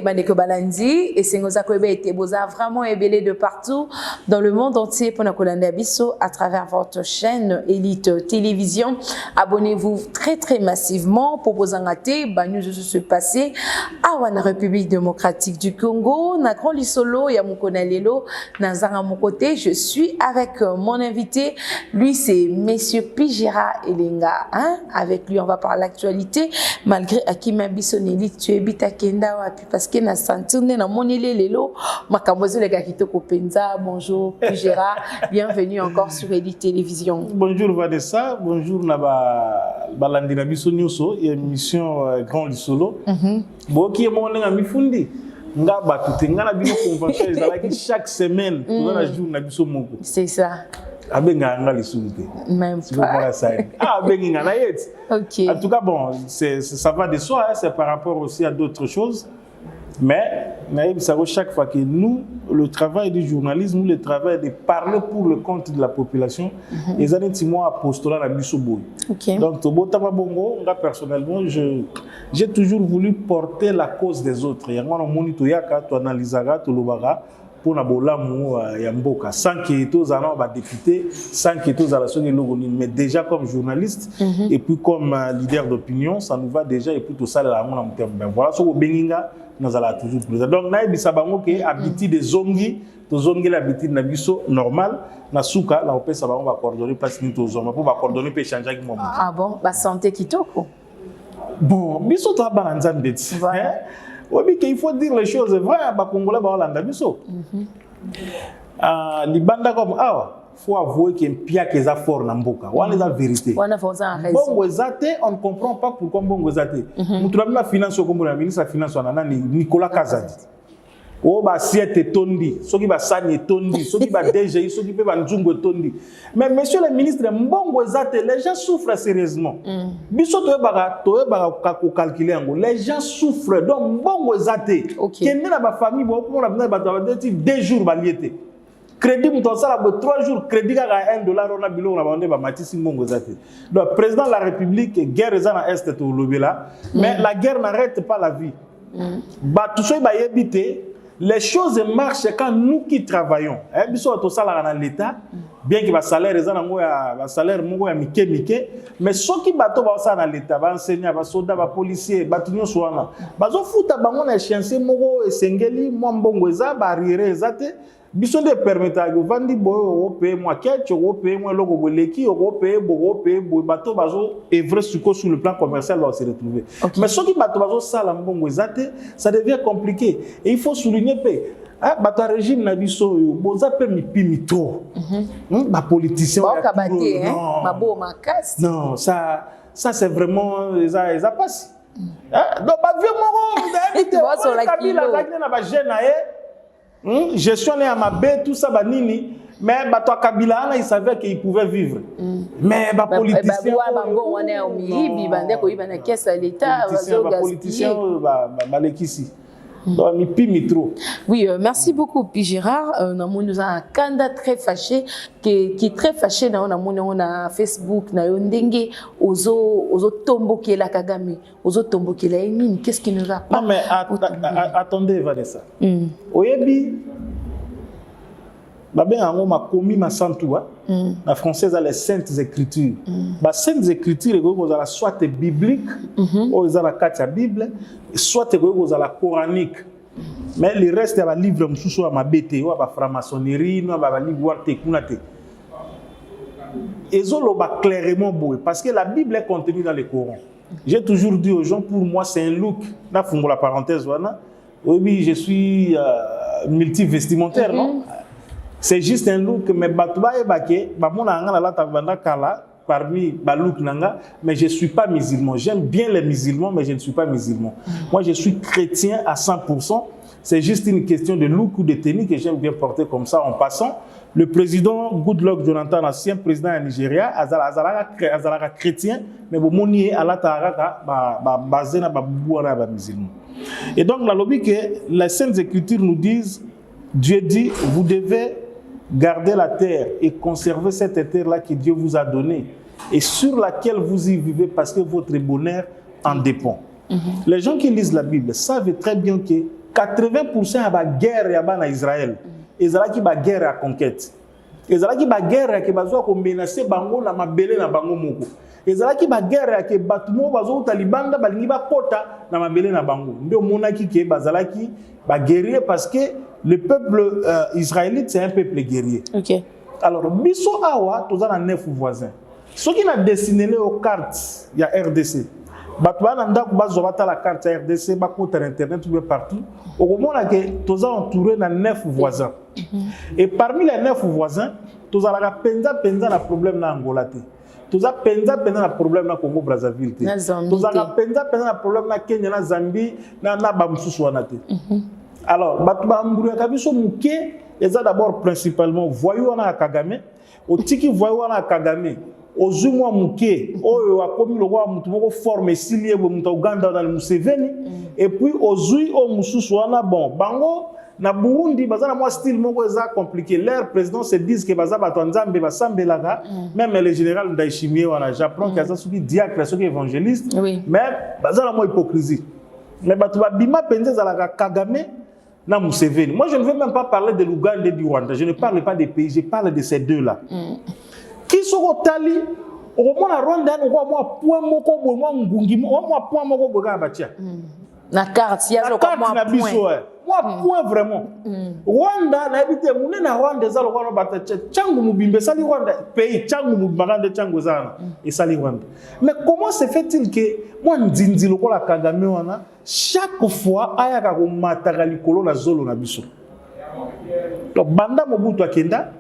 Bandeko Balandi et Sengoza Kwebe et Boza vraiment ébélé de partout dans le monde entier pour Nakolanda Bisso à travers votre chaîne Elite Télévision. Abonnez-vous très très massivement pour vous engager. Nous se passer à la République démocratique du Congo. Na grand lisolo ya mukona lelo na zanga mon côté. Je suis avec mon invité. Lui c'est Monsieur Pijera Elenga. Hein? Avec lui on va parler l'actualité malgré Akima Bissoneli tu es bita kenda wapi parce que na santune na monele lelo makambozo le gars qui te kopenza. Bonjour Pijera, bienvenue encore sur Elite Télévision. Bonjour Vanessa, bonjour Naba Balandina Bissonioso, émission Grand Lisolo. Bon qui est mon ami Fundi. Nga batute nga na bino convention ezalaki chaque semaine pour la jour na biso moko. C'est ça. Abenga nga lisulité. Même pas. Benga na yet. OK. En tout cas bon, ça va de soi, hein, c'est par rapport aussi à d'autres choses. Mais chaque fois que nous, le travail du journalisme, le travail de parler pour le compte de la population, les années de mois apostolat à Bissoboy. Donc, moi personnellement, j'ai toujours voulu porter la cause des autres. Il y a un moniteur qui analyse pour na bolamu ya mboka sans que tous allons ba député sans que tous alla sonner logoni mais déjà comme journaliste et puis comme leader d'opinion ça nous va déjà et puis tout ça la mon terme ben voilà so benginga nous allons toujours plus donc na bisa bango ke habitude des zongi to zongi l'habitude na biso normal na suka la opesa bango ba coordonner place ni to zoma pour ba coordonner pe changer ki moment ah bon ba santé kitoko bon biso to ba nzambe hein. Oui, il faut dire les choses vraies. Les Congolais sont là. Les bandes comme ah, faut avouer qu'il y a un pire qui est fort dans Mboka. On est la vérité. On ne comprend pas pourquoi Bongo Zate. Nous trouvons la finance comme le ministre de la finance Nicolas Kazadi. Oh bah siete tondi, ceux qui va sani tondi, ceux qui va DGI, ceux qui va nzungo tondi. Mais monsieur le ministre, Mbongo Zate, les gens souffrent sérieusement. Biso toye baga calculer ngo. Les gens souffrent donc Mbongo Zate. Kende na ba famille bo ko na bina ba 2 jours ba liete. Crédit muto sala bo 3 jours crédit ka $1 on a bilo na bande ba matisi Mbongo Zate. Donc président de la République guerre ezana est to lobela, mais la guerre n'arrête pas la vie. Ba tout ça ba yebité. Les choses marchent quand nous qui travaillons. Biso to sala na l'état, bien que ba salaire ezana ngo ya ba salaire ngo ya mike, mais ceux qui bato ba sala na l'état, ba enseignant, ba soldat, ba policier, ba tunyo soana. Bazo futa bango na chance ngo esengeli mo mbongo eza ba rire ezate. Biso de permettre que vandi boyo paye moi quelque paye moi logo boleki paye bo bato bazo evre sur le plan commercial va se retrouver. Mais ceux qui bato bazo sala mbongo ezate, ça devient compliqué et il faut souligner pe ah bato régime na biso yo boza pe mipimi trop. Ba politicien non ça c'est vraiment ça passe. Donc ba vieux moro d'habiter Kabila na ba jeune gestion à ma baie, tout ça, banini. Mais toi, Kabila, il savait qu'il pouvait vivre. Mais les politiciens. Oui, merci beaucoup, Pijera. Nous avons un candidat très fâché, qui est très fâché. Nous avons Facebook, nous avons Ozo Tombo qui est la Kagame, Ozo Tombo qui est la Emine. Qu'est-ce qui ne va pas? Non, mais attendez, Vanessa. Oyebi, ma commis ma santua, la française a les saintes écritures. Les saintes écritures, soit biblique, ou la Bible, soit la coranique. Mais le reste des livres, je ma bête, ou la franc-maçonnerie, ou la livre tekunate. Ils ont clairement beau, parce que la Bible est contenue dans le Coran. J'ai toujours dit aux gens, pour moi, c'est un look. Là, il faut la parenthèse, voilà. Oui, je suis multivestimentaire, non? C'est juste un look, mais parmi Balouk Nanga, mais je ne suis pas musulman. J'aime bien les musulmans, mais je ne suis pas musulman. Moi, je suis chrétien à 100%. C'est juste une question de look ou de tenue que j'aime bien porter comme ça en passant. Le président Goodluck Jonathan, ancien président du Nigeria, azalaka chrétien, mais bon nié à la taraka basé na babouara ba musulman. Et donc la logique que les saintes écritures nous disent, Dieu dit, vous devez garder la terre et conserver cette terre-là que Dieu vous a donnée et sur laquelle vous y vivez parce que votre bonheur en dépend. Les gens qui lisent la Bible savent très bien que 80% à la guerre en Israël. Ils ont la guerre à conquête. Ils ont la guerre qui va menacer bango na mabele na bango moko. Ils ont la guerre qui batumo bazo Taliban da balingi ba kota na mabele na bango. Ndio monaki ke bazalaki ba guerrier parce que le peuple israélite c'est un peuple guerrier. OK. Alors biso awa tozana 9 voisins. Ce qui n'a dessiné les cartes, il y a RDC. Batouana ndako bazo bata la carte RDC ba compte internet tout partout. Au moment là que tous entouré de 9 voisins. Et parmi les 9 voisins, tous ala penza na problème na Angola te. Tous a penza na problème na Congo Brazzaville te. Tous ala penza na problème na Kenya na Zambie na ba mususu wana te. Alors batu ba mburu ka biso muke eza d'abord principalement voyou wana Kagame, otiki voyou wana Kagame. Ozumwa muke oyo akomi lokwa mutu moko forme silie bo mutu Uganda na Museveni et puis ozui o mususu wana bon bango na Burundi bazana moi style moko eza compliqué leur président se disent que baza bato nzambe basambelaka même le général Ndayishimiye wana j'apprends qu'il y a soki diacre soki évangéliste mais bazana moi hypocrisie mais bato babima penze zalaka Kagame na Museveni. Moi je ne veux même pas parler de l'Ouganda et du Rwanda, je ne parle pas des pays, je parle de ces deux là. Qui sont tali au moment la Rwanda on voit moi point moko bo moi ngungi moi point moko bo ga batia na carte ya zo kwa moi point vraiment Rwanda na habité mune na Rwanda za lokwa no batacha changu mubimbe sali Rwanda pays changu mubagande changu zana et sali Rwanda. Mais comment se fait-il que moi ndinzi lokola Kagame wana chaque fois ayaka ko mataka likolo na zolo na biso donc banda Mobutu akenda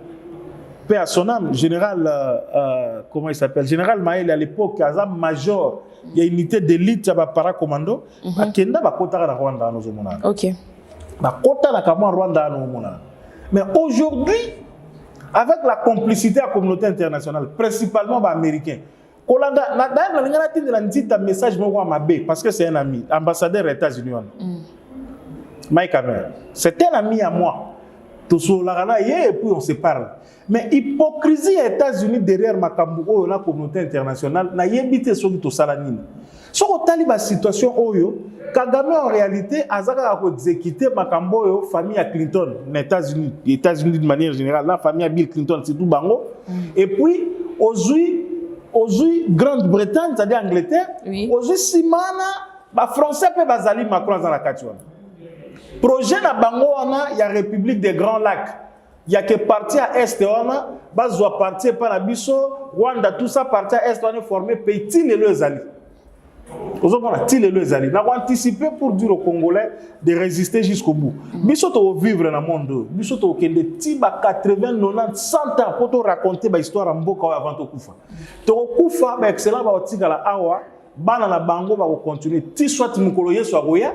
paix à son âme, général, comment il s'appelle? Général Maël à l'époque, Azam major, il y a une unité d'élite, il y a paracommando, Kenda va kota na Rwanda nos omona. OK. Ba kota na kama Rwanda nos omona. Mais aujourd'hui, avec la complicité de la communauté internationale, principalement ba américains, Kolanda, d'ailleurs, on a dit de la message moi Mabé parce que c'est un ami, ambassadeur des États-Unis. Mike Hammer, c'est un ami à moi. Tout ça et puis on se parle. Mais hypocrisie aux États-Unis derrière Makambo, la communauté internationale, n'a yébité sur tout ça. Si on a la situation, Kagame en réalité a exécuté Makambo, famille à Clinton, les États-Unis de manière générale, la famille à Bill Clinton, c'est tout bango. Et puis, aujourd'hui, Grande-Bretagne, c'est-à-dire Angleterre, aujourd'hui, Simana, Français peuvent bazali Macron dans la Kachouane. Projet na bango il y a République des Grands Lacs. Il y a que parti à Est wana, bazwa parti par la biso, Rwanda tout ça parti à Est wana formé pays tile les alliés. Aujourd'hui on a tile les alliés. N'a anticipé pour dire aux Congolais de résister jusqu'au bout. Biso to vivre dans le monde. Biso to kende tiba 80, 90, 100 ans pour te raconter ba histoire en mboka avant to kufa. To kufa ba excellent ba otikala awa, bana na bango ba continuer. Ti soit mukolo yeso agoya.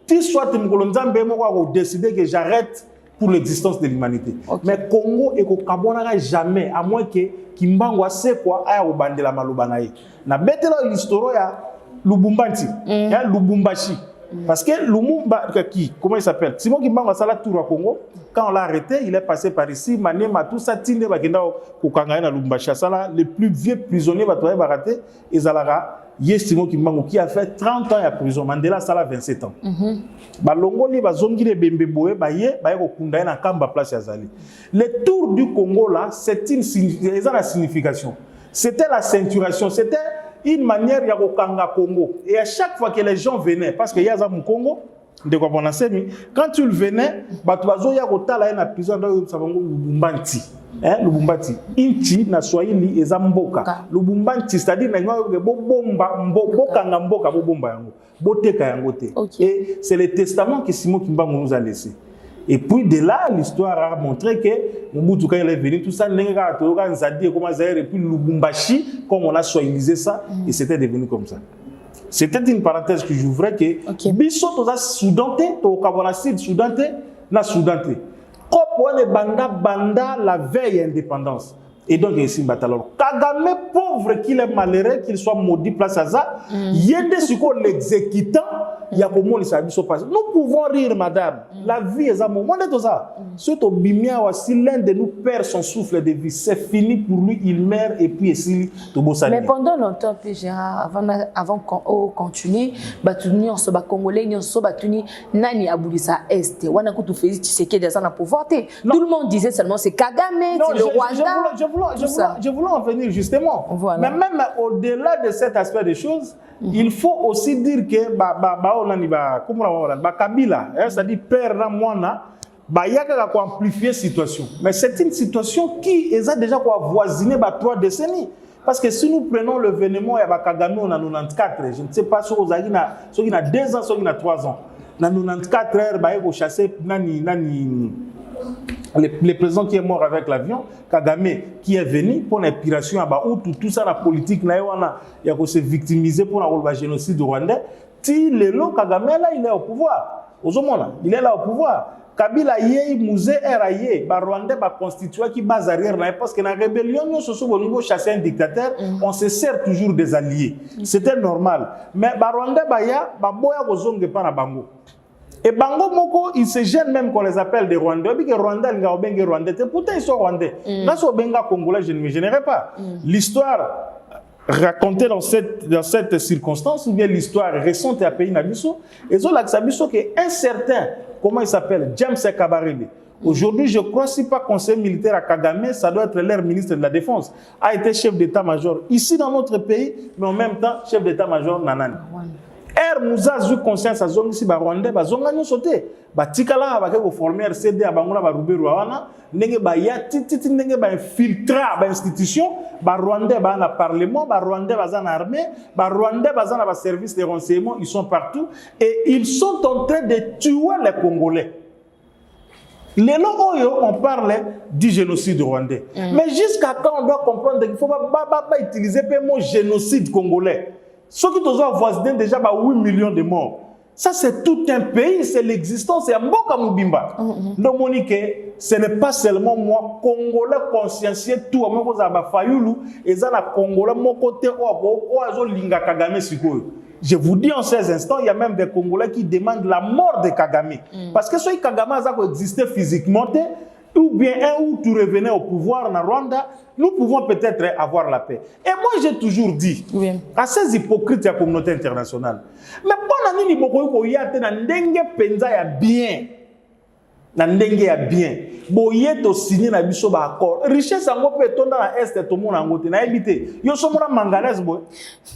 Si soit Nzambe moko décider que j'arrête pour l'existence de l'humanité. Mais Congo et Kabonara jamais, à moins que Kimbango sait quoi aya obandela malobanaye. Na betela l'histoire ya Lubumbashi, Lubumbashi. Parce que Lumumba comment il s'appelle? Simon Kimbango a la tour à Congo. Quand on l'a arrêté, il est passé par ici, Manema tout ça tinde bakenda ko kangana na Lubumbashi. Ça là les plus vieux prisonniers batoye baraté Ezalara. Simon Kimbangu qui a fait 30 ans à prison, Mandela ça a 27 ans. Balongoli bazongile bembeboe baye ko kunda na kamba place ya zali. Le tour du Congo là, c'est une signification. C'était la ceinturation, c'était une manière ya kokanga Congo. Et à chaque fois que les gens venaient parce que yaza mu Congo de quoi on a semi, quand tu venais, batu bazo ya kotala na prison dans sabango Lubumbashi. Lubumbashi inchi na Swahili eza mboka Lubumbashi c'est-à-dire na bomba mbokanga mboka bomba yango boteka yango te et c'est le testament que Simon Kimbangu nous a laissé et puis de là l'histoire a montré que Mobutu quand il est venu tout ça nenga toka nzadi comme Zaire et puis Lubumbashi comme on a swahilisé ça et c'était devenu comme ça. C'était une parenthèse que j'ouvrais que biso toza soudanté to kabona sud soudanté na soudanté. Banda la veille indépendance. Et donc, ici, alors, Kagame, pauvre qu'il est malheureux, qu'il soit maudit, place à ça, il y a des secours l'exécutant, il y a comment les services sont passés. Nous pouvons rire, madame. La vie est un moment de tout ça. Surtout, Bimia, si l'un de nous perd son souffle de vie, c'est fini pour lui, il meurt et puis ici, tout beau salut. Mais pendant longtemps, avant qu'on continue, on se bat Congolais, on se bat Nani Aboulissa Est, on a tout fait, tu sais qu'il y a des gens à pouvoir. Tout le monde disait seulement c'est Kagame, c'est le Rwanda. Je voulais en venir justement. Voilà. Mais même au-delà de cet aspect des choses, il faut aussi dire que Kabila, c'est-à-dire père Ramwana, il y a amplifier la situation. Mais c'est une situation qui a déjà voisiné 3 décennies. Parce que si nous prenons l'événement de Kagame en 94, je ne sais pas si vous avez 2 ans, si vous avez 3 ans. En 94 heures, il a chassé le président qui est mort avec l'avion, Kagame, qui est venu pour l'inspiration, tout ça, la politique, il y a se victimiser pour le génocide rwandais. Kagame, là, il est au pouvoir. Il est là au pouvoir. Kabila yé musée eraye ba Rwandais ba constitué qui base arrière là parce que dans la rébellion nous sommes au niveau chasser un dictateur on se sert toujours des alliés c'était normal mais ba Rwandais ba ya ba boya kozonge pa na bango et bango moko ils se gênent même qu'on les appelle des Rwandais parce que Rwanda nga obenge Rwandais pourtant ils sont Rwandais là so benga Congolais je ne me gênerai pas l'histoire racontée dans cette circonstance ou bien l'histoire récente à pays Nabiso et zo la Sabiso que un certain comment il s'appelle James Kabarebe. Aujourd'hui, je crois si pas conseiller militaire à Kagame, ça doit être l'air ministre de la Défense, a été chef d'état-major ici dans notre pays, mais en même temps chef d'état-major Nanani. Nous avons conscience à zone ici, Rwanda, Zonga nous sauté. Tikala va former RCD à Bangola, Baroubé Rwanda, Nenge Baya, Titi Nenge ba infiltra ba institution, Rwanda ba na parlement, Rwanda ba na armée, Rwanda ba na service de renseignement, ils sont partout et ils sont en train de tuer les Congolais. Les lois, on parle du génocide rwandais. Mais jusqu'à quand on doit comprendre qu'il ne faut pas utiliser le mot génocide congolais. Ceux qui ont voisiné déjà 8 millions de morts. Ça, c'est tout un pays, c'est l'existence. C'est un bon Kamoubimba. Donc, Monique, ce n'est pas seulement moi, Congolais consciencieux, tout le monde a failloulou, et ça, la Congolais, mon côté, linga Kagame Sikoyo. Je vous dis en ces instants, il y a même des Congolais qui demandent la mort de Kagame. Parce que si Kagame a existé physiquement, ou bien un ou tu revenais au pouvoir en Rwanda, nous pouvons peut-être avoir la paix. Et moi, j'ai toujours dit à ces hypocrites de la communauté internationale, mais pour la nini y a bien. Nandenge ya bien. Boye to signer na biso ba accord. Richesse ango pe tonda na est to mona ngote na ebité. Yo so mona manganèse boy.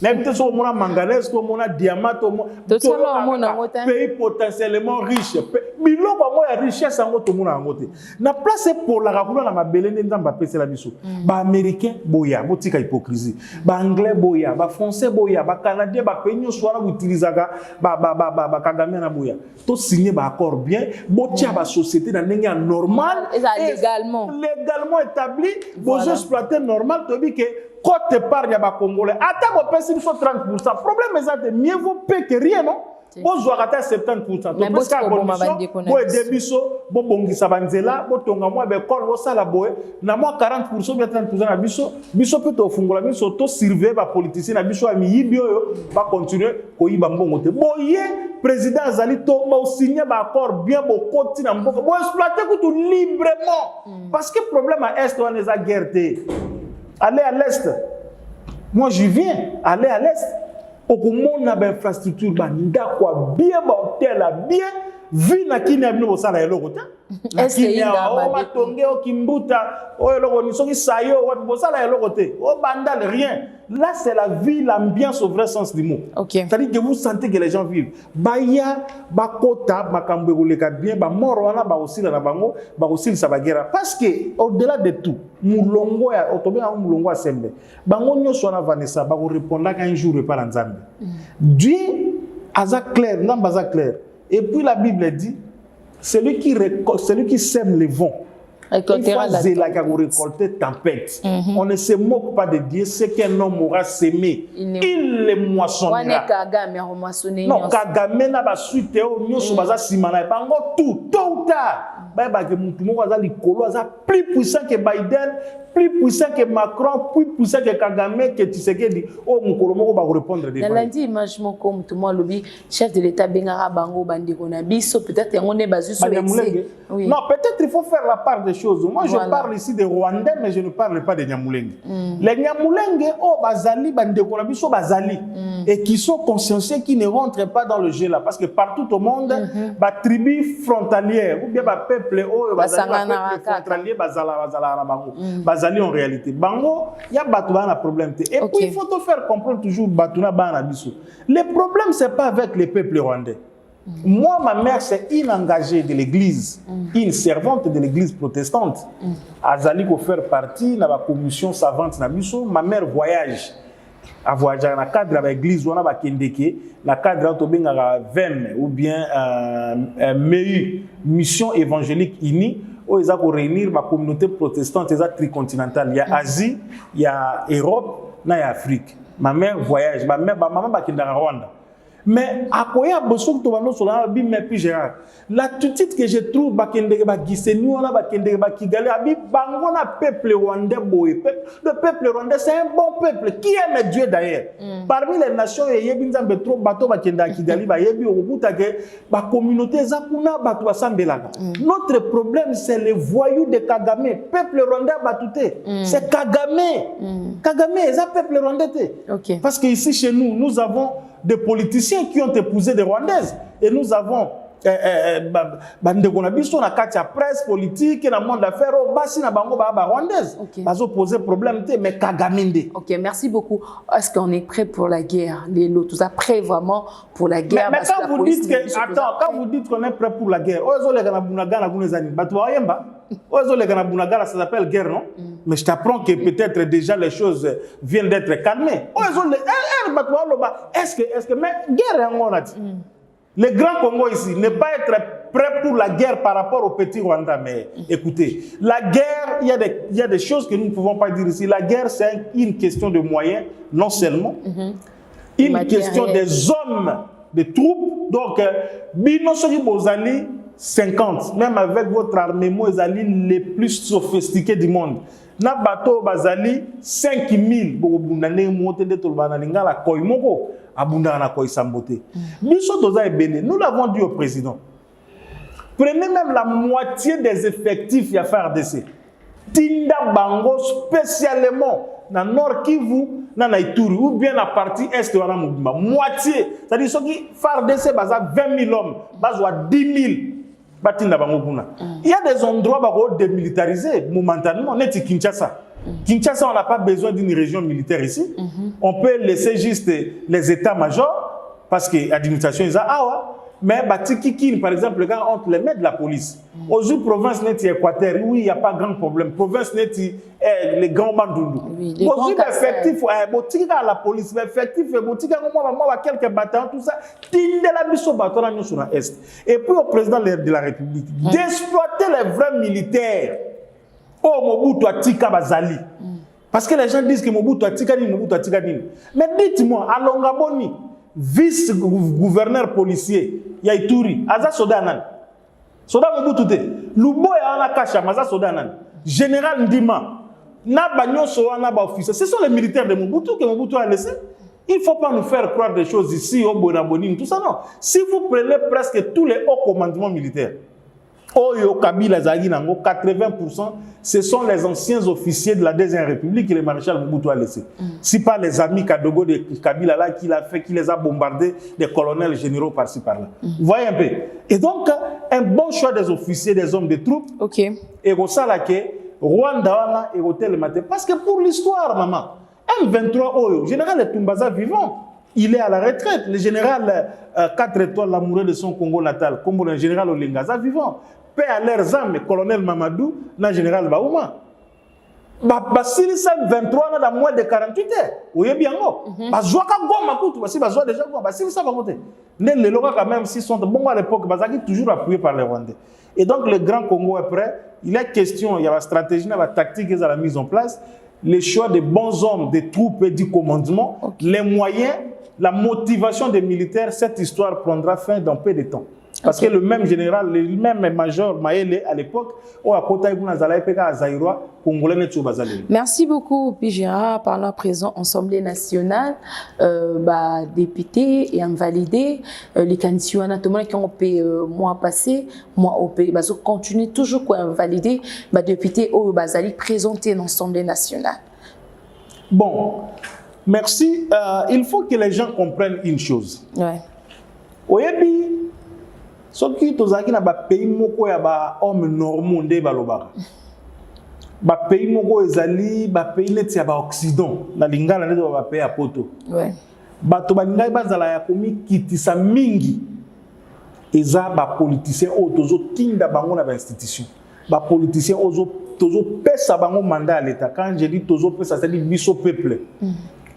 Na ebité so mona manganèse to mona diamant to mona ngote. Pays potentiellement riche. Biloko ngo ya richesse ango to mona ngote. Na place pour la rakuna na mabele ndamba pese la biso. Ba américain boya, botika hypocrisie. Ba anglais boya, ba français boya, ba canadien ba pays nyo so na utilizaka ba Kagame na boya. To signer ba accord bien, botia ba société dans un normal et légalement établi, vous exploitez normal, tu dis que quand tu épargnes à Congolais, attends, on paye 30%. Problème est que mieux vaut payer que rien, non? Vous avez 70%. Mais vous avez président Zalito va signer un accord bien pour exploiter tout librement. Parce que le problème à l'Est, on est à guerre. Allez à l'Est. Moi, je viens. Aller à l'Est. Au monde a une infrastructure, bien, hôtel, bien. Vu na kini abino bosala eloko ta est-ce matonge o kimbuta o eloko ni soki sayo wa bosala eloko te o bandal rien là c'est la vie l'ambiance au vrai sens du mot c'est-à-dire que vous sentez que les gens vivent baya bakota makambo koleka bien ba moro wana ba osila na bango ba osila sa bagera parce que au-delà de tout mulongo ya otobe na mulongo asembe bango nyoso na Vanessa ba ko répondre un jour par Nzambe Dieu aza clair namba za clair. Et puis la Bible dit, celui qui sème les vents, il faut récolter tempête. On ne se moque pas de Dieu, ce qu'un homme aura sémé, il le moissonnera. Non, Kagame n'a pas suite, tout, tôt ou tard. Plus puissant que Biden, plus puissant que Macron, plus puissant que Kagame, que Tshisekedi. Oh, mon Kolomo va répondre des fois. Lundi, imagement comme tout le monde lobby, chef de l'État Bengara Bango Bandikona Bisso, peut-être on est basé sur oui. Non, peut-être il faut faire la part des choses. Moi, je parle ici des Rwandais, mais je ne parle pas des Nyamulenge. Les Nyamulenge, oh, Bazali, Bandikona Bisso, Bazali, et qui sont consciencieux qui ne rentrent pas dans le jeu là, parce que partout au monde, bah, tribus frontalières, ou bien bah, peuple, oh, Bazali, frontalier, Bazali en réalité. Bango, il y a un problème. Et puis, il faut te faire comprendre toujours Batuna Banabiso. Le problème, ce n'est pas avec les peuples rwandais. Moi, ma mère, c'est une engagée de l'église, une servante de l'église protestante. Azali pour faire partie de la commission savante Nabiso. Ma mère voyage. À voyager dans le cadre de l'église, on a Kendeke, dans le cadre de VEM ou bien MEU, Mission évangélique unie, où ils ont réunir la communauté protestante tricontinentale. Il y a Asie, il y a Europe, il y a Afrique. Ma mère voyage, ma maman va dans Rwanda. Mais à quoi il y a besoin de tout sur la Bible, mais puis Gérard, l'attitude que je trouve, peuple rwandais, le peuple rwandais, c'est un bon peuple qui aime Dieu d'ailleurs. Parmi les nations, il y a des trop bateaux qui la communauté Notre problème, c'est les voyous de Kagame. Peuple rwandais batouté. C'est Kagame. Kagame, c'est un peuple rwandais. Parce qu'ici, chez nous, nous avons des politiciens qui ont épousé des Rwandaises. Et nous avons presse politique, dans le monde d'affaires, rwandaise. Ils ont posé problème, mais Kagaminde. Ok, merci beaucoup. Est-ce qu'on est prêt pour la guerre? Les lots, tout ça, prêt vraiment pour la guerre? Mais quand vous dites que, attends, quand vous dites qu'on est prêt pour la guerre, ça s'appelle guerre, non? Mais je t'apprends que peut-être déjà les choses viennent d'être calmées. Est-ce que, mais guerre, on a dit. Le Grand Congo ici, ne pas être prêt pour la guerre par rapport au petit Rwanda. Mais écoutez, la guerre, il y a des choses que nous ne pouvons pas dire ici. La guerre, c'est une question de moyens, non seulement. Une question des hommes, des troupes. Donc, Binosogi Bozali, 50, même avec votre armée, Mozali, les plus sophistiqués du monde. Na bateau Bazali, 5000. Nous l'avons dit au président. Prenez même la moitié des effectifs à FARDC. Tinda Bango spécialement dans Nord Kivu, dans Ituri, ou bien la partie est de la Moubimba. Moitié. C'est-à-dire que FARDC a 20 000 hommes, a 10 000. Il y a des endroits démilitarisés momentanément. On est à Kinshasa. Kinshasa, on n'a pas besoin d'une région militaire ici. On peut laisser juste les états-majors parce que l'administration est à mais par exemple, quand on les met de la police. Aux autres provinces, Équateur, oui, il n'y a pas grand problème. Province, les grands bandoundous. Aux autres effectifs, la police, effectif, quelques bataillons, tout ça, et puis au président de la République, d'exploiter les vrais militaires. Oh, Mobutu Atika Bazali. Parce que les gens disent que Mobutu Atika Nini, Mobutu Atika Nini. Mais dites-moi, à Longaboni, vice-gouverneur policier, Yaituri, Aza Sodanan. Soda Mobutu te. Lubo et Anakacha, Maza Sodanan. Général Ndima. Nabanyo Soana ba officier. Ce sont les militaires de Mobutu que Mobutu a laissé. Il ne faut pas nous faire croire des choses ici, au Bonaboni, tout ça, non. Si vous prenez presque tous les hauts commandements militaires, Oyo Kabila Zaginango, 80%, ce sont les anciens officiers de la Deuxième République que le maréchal Mobutu a laissé. Si pas les amis Kadogo de Kabila là qui l'a fait, qui les a bombardés, des colonels généraux par-ci par-là. Vous voyez un peu. Et donc, un bon choix des officiers, des hommes de troupes. Ok. Et ça là que Rwanda et Hôtel Maté. Parce que pour l'histoire, maman, M23 Oyo, général Tumbaza vivant. Il est à la retraite. Le général 4 étoiles, l'amoureux de son Congo natal, comme le général Olingaza vivant. Paix à leurs âmes, colonel Mamadou, le général Baouma. Basili 23 dans moins de 48 heures. Vous voyez bien, Bazoaka Goma, parce que Bazoa déjà Goma, Basili ça va monter. Les locaux, quand même, s'ils sont bons à l'époque, Bazaki toujours appuyé par les Rwandais. Et donc, le Grand Congo est prêt. Il y a question, il y a la stratégie, il y a la tactique qui est à la mise en place. Les choix des bons hommes, des troupes et du commandement, les moyens, la motivation des militaires, cette histoire prendra fin dans peu de temps. Parce que le même général, le même major Maëlle à l'époque, merci beaucoup, Pijera. Par la présent Assemblée nationale, député et invalidé, les candidats qui ont payé mois passé, mois au pays, continuer toujours à invalider, député au Bazali présenté dans l'Assemblée nationale. Bon, merci. Il faut que les gens comprennent une chose. Ouais. Oyebi, ce qui tozaki na ba pays moko ya ba homme normaux nde balobaka. Ba pays moko ezali ba pays neti ya ba occident na lingala neti ba pays ya poto. Ouais. Bato balingai bazala ya komi kitisa mingi eza ba politiciens o tozo tinda bango na ba institution. Ba politiciens ozo tozo pesa bango mandat à l'état. Quand je dis tozo pesa, c'est dire biso peuple.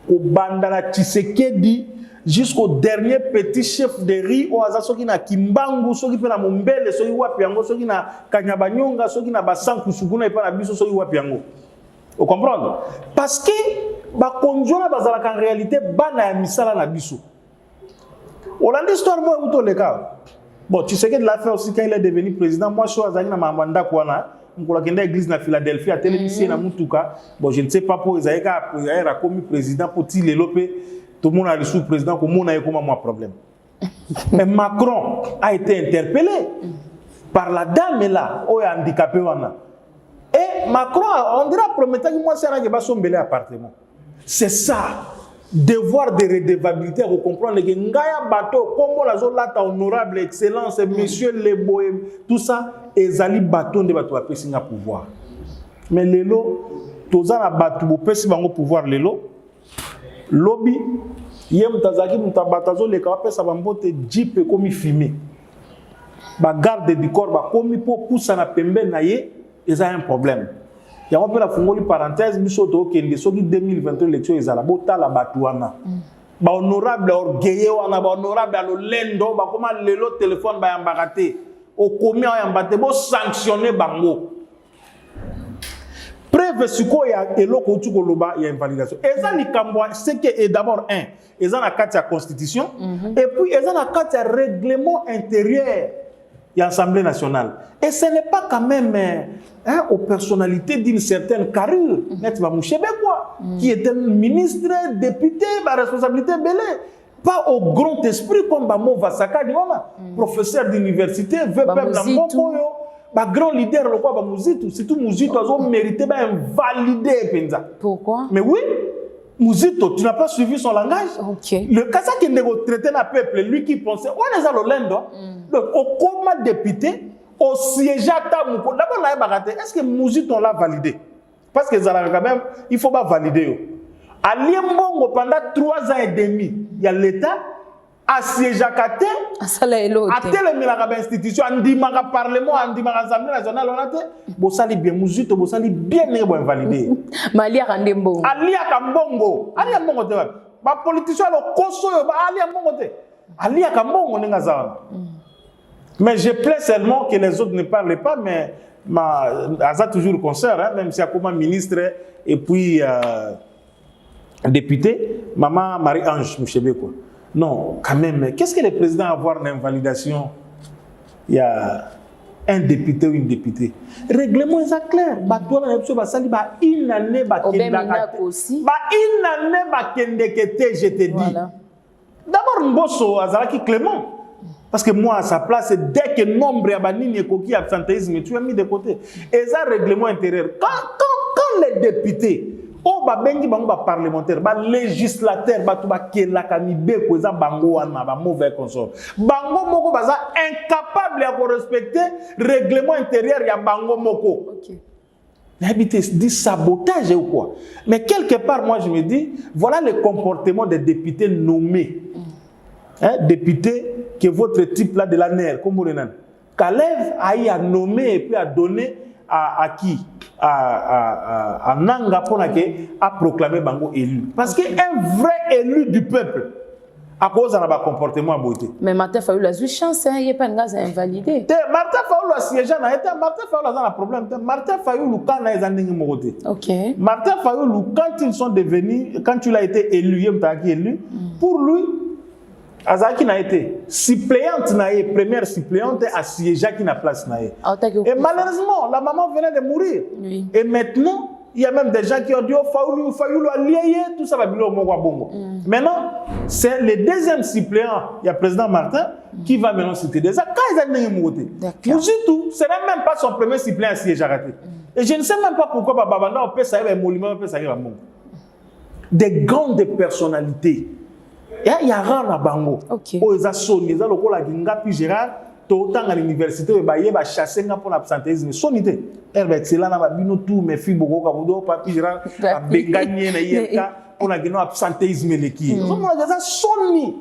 Au bandana Tshisekedi jusqu'au dernier petit chef de riz au aza soki na Kimbangu, soki pe na Mombele, soki wapi yango, soki na Kanyabanyonga, soki na Basanku Suguna epa na biso soki wapi yango. Vous comprenez? Parce que ba konjona bazala en réalité bana ya misala na biso. Hollande histoire moi uto le cas. Bon, tu sais que de l'a fait aussi quand il est devenu président, moi je suis azali na mambanda kwana. On a l'église na Philadelphie à télévision na mutuka. Bon, je ne sais pas pour Isaïka a commis président pour tirer l'opé. Tout le monde a reçu le président comme on a eu comme moi problème. Mais Macron a été interpellé par la dame là, où est handicapé wana. Et Macron, on dirait promettant que moi c'est un qui va sombrer appartement. C'est ça. Devoir de redevabilité, vous comprenez que Ngaya bateau, comme la zone là, honorable, excellence, monsieur les bohèmes, tout ça, ezali bateau de bateau à pessinga pouvoir. Mais lelo, toza na bateau bo pesi bango pouvoir lelo, lobby, yem tazaki mutabatazo le kapesa bambote jeep comme filmé. Ba garde du corps ba komi po poussa na pembe na ye, eza un problème. Il y a un peu la parenthèse, biso to kende soki 2023 élection ezala bota la batuana. Ba honorable orgueilleux wana ba honorable alo lendo ba koma lelo téléphone ba yambakate. O komi o yambate bo sanctionner bango. Preuve suko ya eloko tuko loba ya invalidation. Eza likambo c'est que est d'abord eza na kati ya constitution et puis eza na kati ya règlement intérieur et l'Assemblée nationale. Et ce n'est pas quand même aux personnalités d'une certaine carrure, qui était ministre, député, responsabilité belée. Pas au grand esprit comme Bamo Vasaka, professeur d'université, grand leader, c'est tout Mouzito, ils ont mérité d'invalider. Pourquoi? Mais oui. Mouzito, tu n'as pas suivi son langage. Okay. Le cas qui est traité dans le peuple, lui qui pensait, on est à l'Olendo, au coma député, au siège à Tamouko. D'abord, est-ce que Mouzito l'a validé? Parce que quand même, il ne faut pas valider. À Liembongo, pendant 3 ans et demi, il y a l'État, à siège à Kate, à telle institution, à Ndimara Parlement, à Ndimara Assemblée nationale, on a dit, Bossali bien, Mouzito, Bossali bien, validé. Malia Kandembo. Alia Kambongo. Alia Mbongo te. Ba politicien lo koso yo ba Alia Mbongo te. Alia Kambongo nenga zawa. Mais je plains seulement que les autres ne parlent pas, mais Aza toujours le concert, hein, même si il y a comme ministre et puis député, maman Marie-Ange Mouchebe quoi. Non, quand même, qu'est-ce que le président a à avoir une invalidation? Il y a un député ou une députée. Règlement est clair. Une année, je te dis. D'abord, Mbosso Azaraki Clément. Parce que moi, à sa place, dès que nombre de absentéisme, tu as mis de côté. Et ça, règlement intérieur. Quand les députés, oh, bengi bango parlementaire, législateur, mauvais consort. Bango moko baza incapable de respecter règlement intérieur ya bango moko. OK. L'habité dit sabotage ou quoi. Mais quelque part, moi je me dis, voilà le comportement des députés nommés. Hein, députés que votre type là de la NER, comme vous le dites. Kalev a nommé et puis a donné à qui? À Nanga Ponake a proclamé Bango élu. Parce qu'un vrai élu du peuple, à cause de son comportement à beauté. Mais Martin Fayoulou a eu chance, il n'y a pas de gaz à invalider. Martin Fayoulou a siégé, Martin Fayoulou a un problème. Martin Fayoulou, quand il a été OK. Martin Fayoulou, quand ils sont devenus, quand il a été élu, pour lui, Azaki n'a été suppléante, première suppléante, à siéger qui n'a place. Et malheureusement, la maman venait de mourir. Oui. Et maintenant, il y a même des gens qui ont dit oh, Fayoulou a lié, tout ça va bien au Bongo. Maintenant, c'est le deuxième suppléant, il y a le président Martin, qui va maintenant citer des actes. Quand ils ont monté, tout, ce n'est même pas son premier suppléant à siéger. Et je ne sais même pas pourquoi Babanda, on peut savoir un monument, on peut savoir un monde. Des grandes personnalités. Il y a rien à Bango. Oh, ils ont sonné, ils ont le Gérard, tout à l'université, ils ont chassé pour l'absentéisme. Sonité. C'est là, ils ont tout, mes filles, beaucoup, papi Gérard, a gagné, on a gagné l'absentéisme. Ils ont sonné.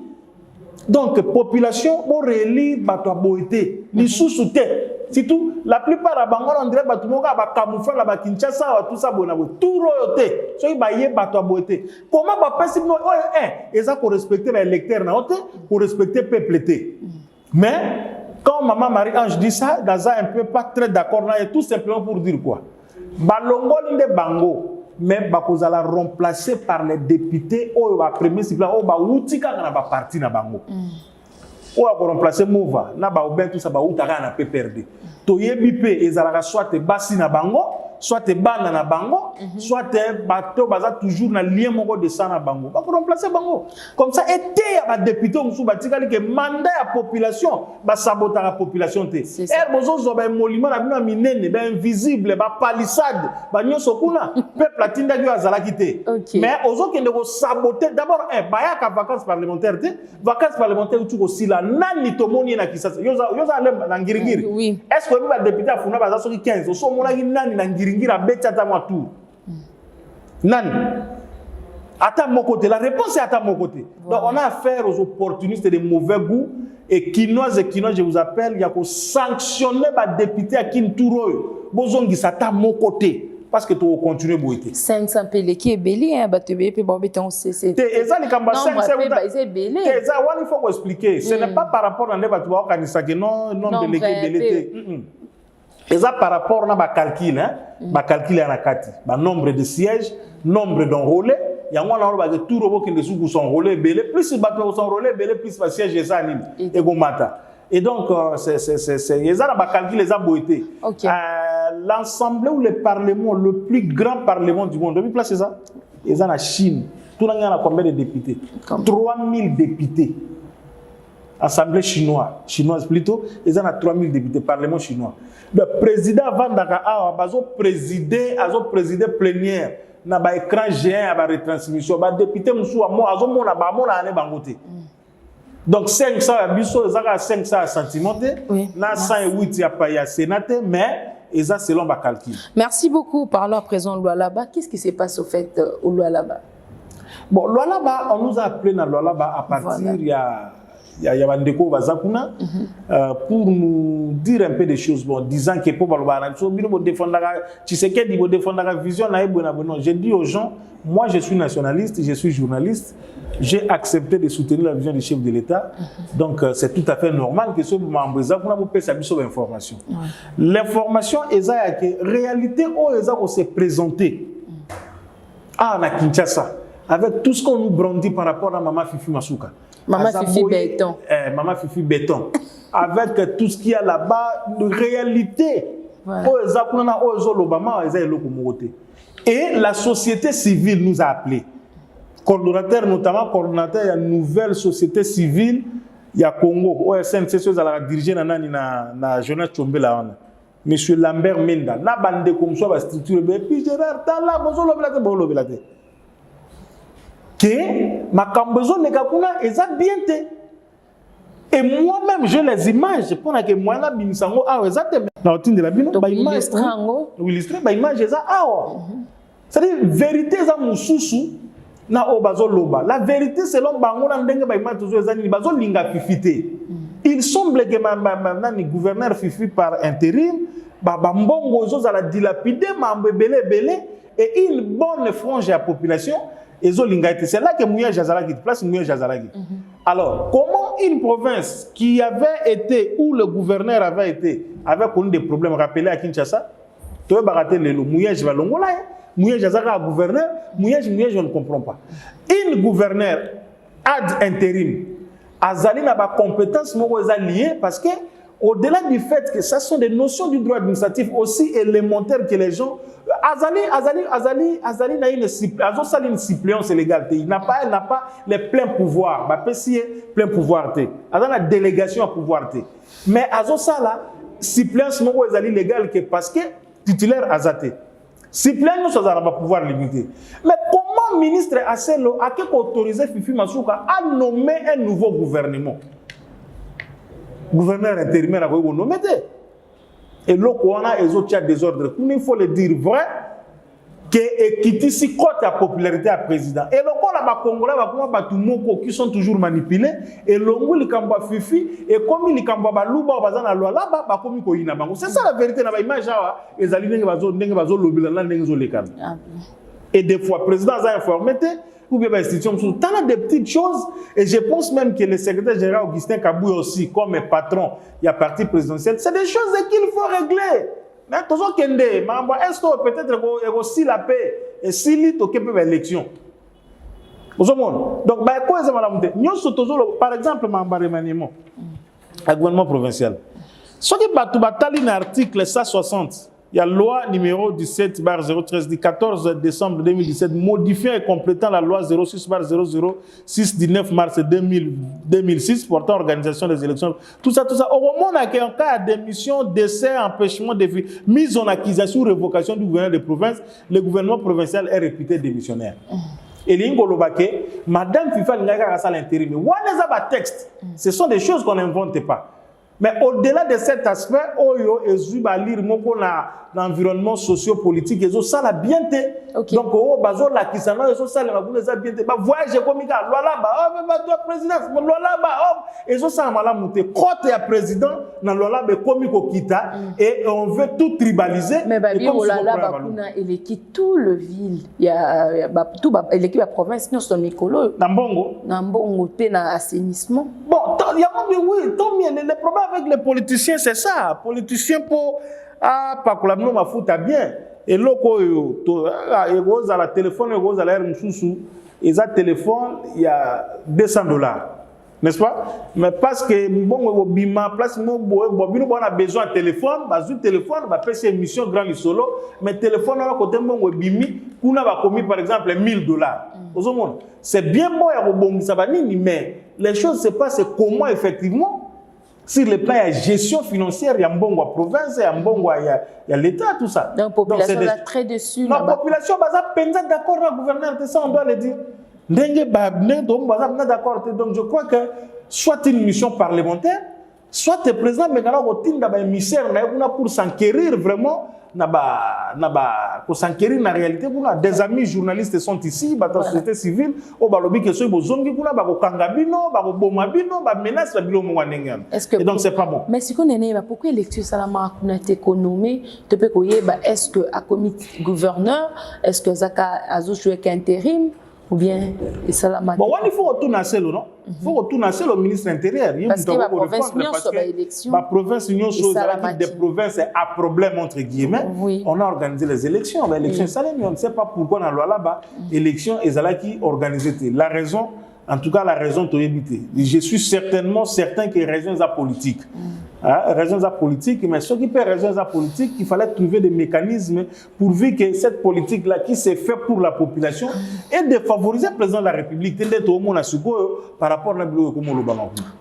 Donc, population, pour relire, bateau boité, les sous-soutés. C'est tout. La plupart de Bango, on dirait que va camoufler la Kinshasa, tout ça, tout royauté. So, il va y avoir boité. Comment va passer nous? Ils ont respecté les électeurs, pour respecter le peuple. Mais, quand Maman Marie-Ange dit ça, Gaza un peu pas très d'accord, tout simplement pour dire quoi? Balongo de Bango. Mais ils la remplacer par les députés ou le premier cycle ou le parti na bango. Ou à remplacer Mova, na ba tout ça ba outaka na PPRD. To yebipe ezalaka soit basi na bango, soit bana na bango, soit bato baza toujours na lien moko de ça na bango. Ba remplacer bango. Comme ça été ya ba député musu batikali que mandat ya population ba sabota la population te. Bozo zo ba molimo na bino minene ba invisible ba palissade ba nyoso kuna peuple atinda yo azalaki te. Mais ozo kende ko saboter d'abord ba ya ka vacances parlementaires te. Vacances parlementaires tu ko sila nani to moni na kisasa. Yoza ale na ngirigiri. Oui. Est-ce que ba député afuna ba za soki 15 so mona ki nani na ngiringira betata moi tout. Nani à mon côté, la réponse est à mon côté. Voilà. Donc on a affaire aux opportunistes de mauvais goût et Kinois, je vous appelle, il y a que sanctionner les députés à Kintouro. Bozongi ça à mon côté parce que tu vas continuer à boiter. 500 pelé qui est belé, hein, batebe puis bon béton c'est. Et ça les cambas 500 c'est belé. Et ça il faut expliquer. Ce n'est pas par rapport à les battu organiser que non belé qui belé. Et ça par rapport à ma calcul hein, ma calcul à nakati, ba nombre de sièges, nombre d'enrôlés. Il y a un peu de tout robot qui sont enrôlés, plus ils sont enrôlés, plus ils sièges et ça et gomata. Et donc ils ont calculé les aboités. L'Assemblée ou le Parlement, le plus grand Parlement du monde, depuis place c'est ça. Ils ont la Chine. Tout le monde a combien de députés? 3000 députés. Assemblée chinoise plutôt, ils ont 3000 députés, Parlement chinois. Le président Vandaka a présidé plénière. Na ba écran géant ba retransmission ba député musu amo azomona ba mona ane bangote. Donc 500 biso ezaka 500 centimes na 108 ya pa ya sénateur mais eza selon ba calcul. Merci beaucoup. Parlons à présent Lualaba. Qu'est-ce qui se passe au fait au Lualaba? Bon, Lualaba on nous a appelé na Lualaba à partir il y a Bandeko Bazakuna pour nous dire un peu des choses, bon, disant que pour défendre la vision, j'ai dit aux gens, moi je suis nationaliste, je suis journaliste, j'ai accepté de soutenir la vision du chef de l'État, donc c'est tout à fait normal que ce membre puisse avoir l'information. L'information est que réalité où s'est présentée à Kinshasa, avec tout ce qu'on nous brandit par rapport à Maman Fifi Masuka. Maman Fifi Béton. Maman Fifi Béton. Avec tout ce qu'il y a là-bas, de réalité. Et la société civile nous a appelés. Coordonnateur, notamment coordonnateur, il y a une nouvelle société civile, il y a Congo. OSN, c'est ce qui a dirigé la jeunesse Tchombela. Monsieur Lambert Menda. Na bande comme ça, va structurer. Puis Gérard, t'as là, bonjour, l'obélate. Que ma cambezo les gars est bien té. Et moi-même j'ai les images pour que moi la binisango ah exactement dans de la bino ba image illustré ba image ça ah c'est-à-dire vérité za mususu na obazo loba la vérité selon bango na ndenge ba image toujours ezani bazo linga fifité. Il semble que ma gouverneur fifi par intérim ba mbongo zo za la dilapider mambe belé et une bonne frange à population. C'est là que Mouya Jazalaki, place Mouya Jazalaki. Alors, comment une province qui avait été, où le gouverneur avait été, avait connu des problèmes rappelés à Kinshasa, tu veux barater le Mouya Javalongola, Mouya Jazalaki gouverneur, Mouya je ne comprends pas. Une gouverneur ad intérim azali na ba compétences moko eza liées parce que au-delà du fait que ça sont des notions du droit administratif aussi élémentaires que les gens azali na une suppléance légale, il n'a pas les pleins pouvoirs, ba pesi plein pouvoir té, azali la délégation à pouvoir té, mais azosala suppléance moko ezali légale que parce que titulaire azaté suppléant nous ça va pouvoir limiter. Mais comment ministre Aselo a autorisé Fifi Masuka à nommer un nouveau gouvernement? Gouverneur intérimaire a nommé. Et là, on a les autres désordre. Il faut le dire vrai que quitte si côté la popularité à président. Et là, on a Congolais qui sont toujours manipulés. Et l'ongo li kamba Fifi et comme il kamba baluba bazana loi là ba comme ko ina bango. C'est ça la vérité na ba image awa ezali ndenge bazo lobila la ndenge zo lekana. Et des fois président a informé ou bien institution sur tant de petites choses et je pense même que le secrétaire général Augustin Kabouy aussi comme patron il y a parti présidentiel, c'est des choses qu'il faut régler. Mais toujours kende est-ce que peut-être aussi la paix et si lit au Québec élection. Donc bah quoi ça madame par exemple mamba remaniement à gouvernement provincial. Ce qui batali dans l'article 160, il y a la loi numéro 17/013 du 14 décembre 2017 modifiant et complétant la loi 06/006 du 9 mars 2006 portant organisation des élections. Tout ça. Au moment où il y a un cas de démission, décès, empêchement de vie, mise en accusation ou révocation du gouverneur de province, le gouvernement provincial est réputé démissionnaire. Et l'ingolobake, Madame Fifa Ngaka à l'intérim. Ce sont des choses qu'on n'invente pas. Mais au-delà de cet aspect, Oyo et Zuba lire l'environnement socio-politique, ils ont ça la bienté. Donc, au bazo la kisana, ils ont ça la bienté. Bah voyage comme il a loi là-bas, oh président, loi là-bas, oh ils ont ça mala monté. Côté à président, dans loi là-bas comme il kita et on veut tout tribaliser. Mais bah bien loi là-bas kuna il est tout le ville, il y a tout l'équipe la province nous sommes Mikolo. Nambongo pe na assainissement. Bon, il y a oui, tant mieux les problèmes avec les politiciens, c'est ça. Politiciens pour pas que la nous ma fout bien. Et loko yo à la téléphone yo à la msusu et ça téléphone il y a $200, n'est-ce pas? Mais parce que bon bima place mo bobino on a besoin de téléphone, bazu téléphone ba pèse émission grand solo, mais téléphone là côté bon bimi kuna ba commis par exemple $1000. Au monde, c'est bien bon ya bon ça va ni mais les choses se passent comment effectivement sur le plan de la gestion financière, il y a un bon province, il y a un bon l'État, tout ça. Donc, la population est très dessus. La population est d'accord avec le gouverneur, ça on doit le dire. Donc, je crois que soit une mission parlementaire, soit le président, mais il émissaire pour s'enquérir vraiment. Pour s'enquérir dans la réalité, des amis journalistes sont ici, dans la société civile, et donc c'est pas bon. Mais si on est pourquoi l'élection salama a été économée, est-ce que à comité gouverneur, est-ce que Zaka a joué intérim ou bien salama? Bon, il faut retourner à celle non? Il faut retourner à celle au ministre intérieur. Parce que la province n'y a pas d'élection. La province n'y a pas des provinces à problème entre guillemets. On a organisé les élections. L'élection salée, mais on ne sait pas pourquoi dans la loi là-bas, l'élection est là qui organisée. La raison, en tout cas la raison de éviter. Je suis certainement certain que raison est politique. Raison politique, mais ce qui peut raison politique, il fallait trouver des mécanismes pourvu que cette politique-là qui s'est faite pour la population et de favoriser le président de la République par rapport à la.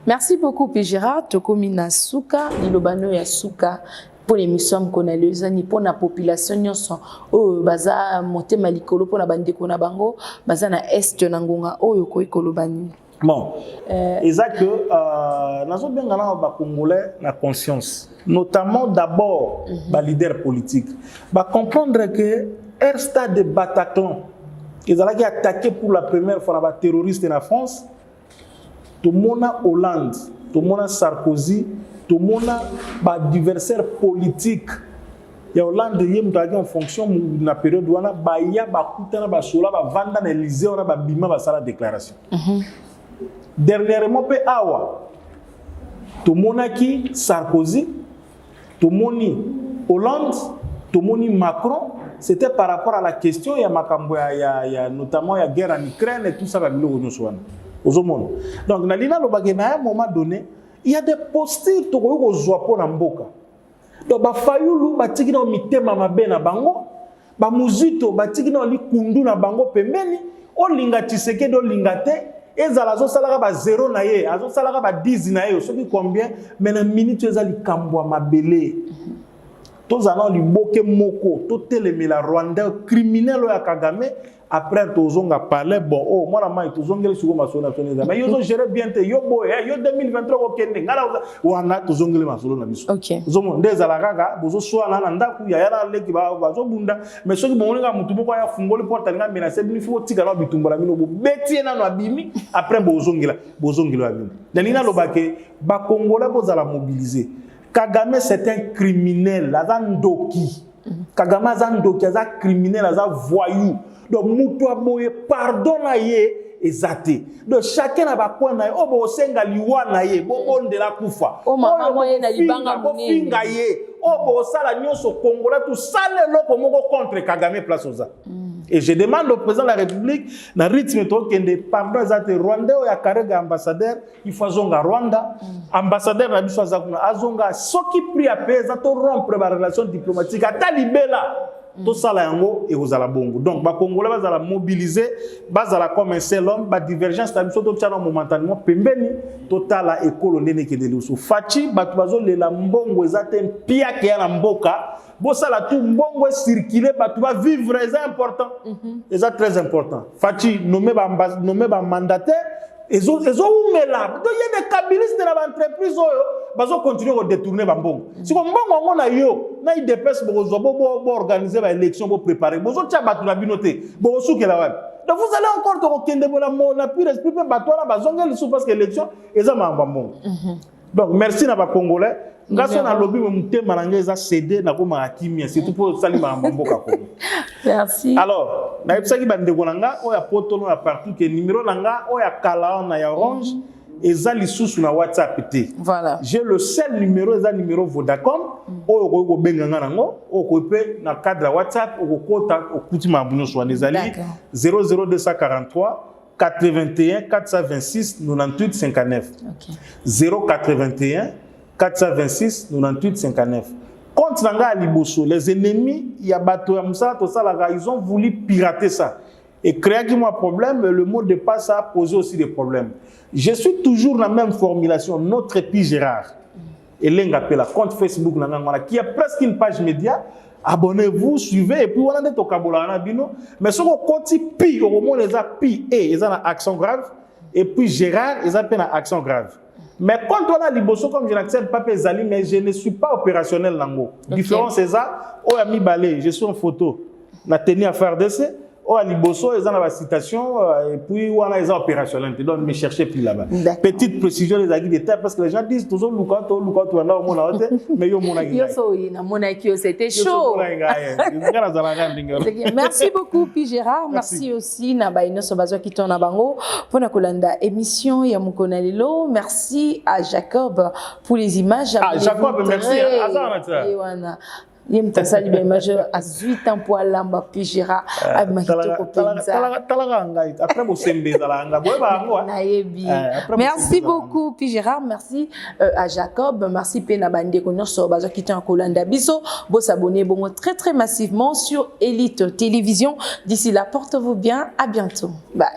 Merci beaucoup, P. Gérard. Tokomi Nasuka, Nilobano Yasuka. Pour l'émission qu'on a les années pour la population nyonso o baza monter malikolo pour la bande ko na bango baza na est nangonga oyo ko ikolobani. Bon, et ça que nous avons bien Congolais la conscience, notamment d'abord les leaders politiques, comprendre que un stade de Bataclan, ils ont attaqué pour la première fois les terroristes en France, tout le monde Hollande, tout le monde Sarkozy, tout le monde adversaire politique. Il y a Hollande qui en fonction de la période où il y a vendre l'Élysée, on a bima la déclaration. Dernièrement, Awa, tout le monde qui Sarkozy, tout le monde Hollande, tout le monde Macron, c'était par rapport à la question, il y a notamment la guerre en Ukraine et tout ça. Aux monde. Donc, na lina lobake na un moment donné, il y a des postures to ko zwa po na mboka. Donc ba fayulu ba tiki na mitema mabe na bango, ba muzito ba tiki na likundu na bango pembeni, o linga Tshisekedi do lingate, ezala zo salaka ba 0 na ye, azo salaka ba 10 na ye, soki combien, mais na minute ezali kambwa mabele. Tozana liboke moko, to telemela Rwanda criminel ya Kagame. Après, tozonga parler, bon, oh, moi, la main, tozongeli sur ma sona, mais yo gère bien, yo boy, yo 2023, ok, ngala, wana, tozongeli ma sona, biso. Ok. Zomo, ndeza la gaga, bozo soa na ndaku, ya yara leki ba, bazo bunda, mais ceux qui m'ont dit, mutumo kwa ya fungoli porte, nga menacé, il faut tika na bitumba la mino, beti na no abimi, après bozongela abimi. Dalina lobake, ba Congolais bozala mobiliser. Kagame c'est un criminel, azandoki. Kagame azandoki, aza criminel, aza voyou. Donc, Moutoua Boye, pardonne ye ezate. Donc, chacun n'a pas quoi na ye. Oh, bo senga liwa na ye. Bo on de la koufa. Oh, maman, moye na libanga mounene. Finga ye. Oh, bo sala nyonso Congolais, tout sale loko moko contre Kagame place oza. Et je demande au président de la République, na rythme to kende pardon ezate Rwanda o ya karega ambassadeur, il faut zonga Rwanda. Ambassadeur na biso azakuna azonga soki pri ape za to rompre ba relation diplomatique ata libela. Tout ça là yango et aux bongo. Donc ba Congolais bazala mobiliser, bazala comme un seul homme, ba divergence ta biso to tchana momentanément pembeni total la école ndene ke deluso. Fachi batu bazo le la mbongo ezate pia ke ya mboka. Bo sala tout mbongo circuler batu ba vivre c'est important. C'est très important. Fachi nommé ba mandataire Ezo umela. Donc il y a des kabilistes de l'entreprise bazo continuer à détourner bambongo. Si comme mbongo ngona yo, na i dépêche bo organiser ba élection bo préparer. Bozo tia batu na binoté. Bo soukela wa. Donc vous allez encore to kende la pire esprit pe bato na bazongeli sou parce que élection eza mbongo. Donc merci na ba Congolais. Ngaso na lobby mutema na ngeza cédé na ko ma kimia surtout pour salima mboka ko. Merci. Alors, na epsaki bande konanga o ya potolo na partout que numéro nanga o ya kala na ya orange ezali sous na WhatsApp té. Voilà. J'ai le seul numéro ezali numéro Vodacom o ko benga nango o ko pe na cadre WhatsApp o ko kota o kutima bunyo so ezali 00243 81 426 98 59. OK. 081 426 98 59. Contre Nanga Liboso, les ennemis, il y a bateau à Moussa, ils ont voulu pirater ça. Et créer un problème, le mot de passe a posé aussi des problèmes. Je suis toujours dans la même formulation, notre épi Gérard. Et l'engapela, compte Facebook, qui a presque une page média. Abonnez-vous, suivez, et puis on a des tokabola bino. Mais ce qu'on continue, pi, au moment les a pi, et ils ont un accent grave. Et puis Gérard, ils ont un accent grave. Mais quand on a Liboso, comme je n'accepte pas Pézali, mais je ne suis pas opérationnel lango. Okay. Différence c'est ça, on a mis balai, je suis en photo. On a tenu à faire d'essai. On a Liboso, ils ont la citation, et puis on a les opérationnels. Donc, ne me cherchez plus là-bas. Petite précision, les aguilles des terres, parce que les gens disent toujours Lukato, mais yo mona c'était chaud. Merci beaucoup, Pi Gérard. Merci aussi, Nabaino Sobazo qui tourne à Bango, pour la Kolanda émission, Yamukona Lilo. Merci à Jacob pour les images. Ah, Jacob, merci. Il me sali bien majeur à 8 ans pour l'amba Pi Gérard à Makitoko Penza. Après vous semblez merci beaucoup Pi Gérard, merci à Jacob, merci Pena Bande Konyo Sobazo qui est en Kolanda Biso. Vous s'abonnez bon très très massivement sur Elite Télévision. D'ici là, portez-vous bien, à bientôt. Bye.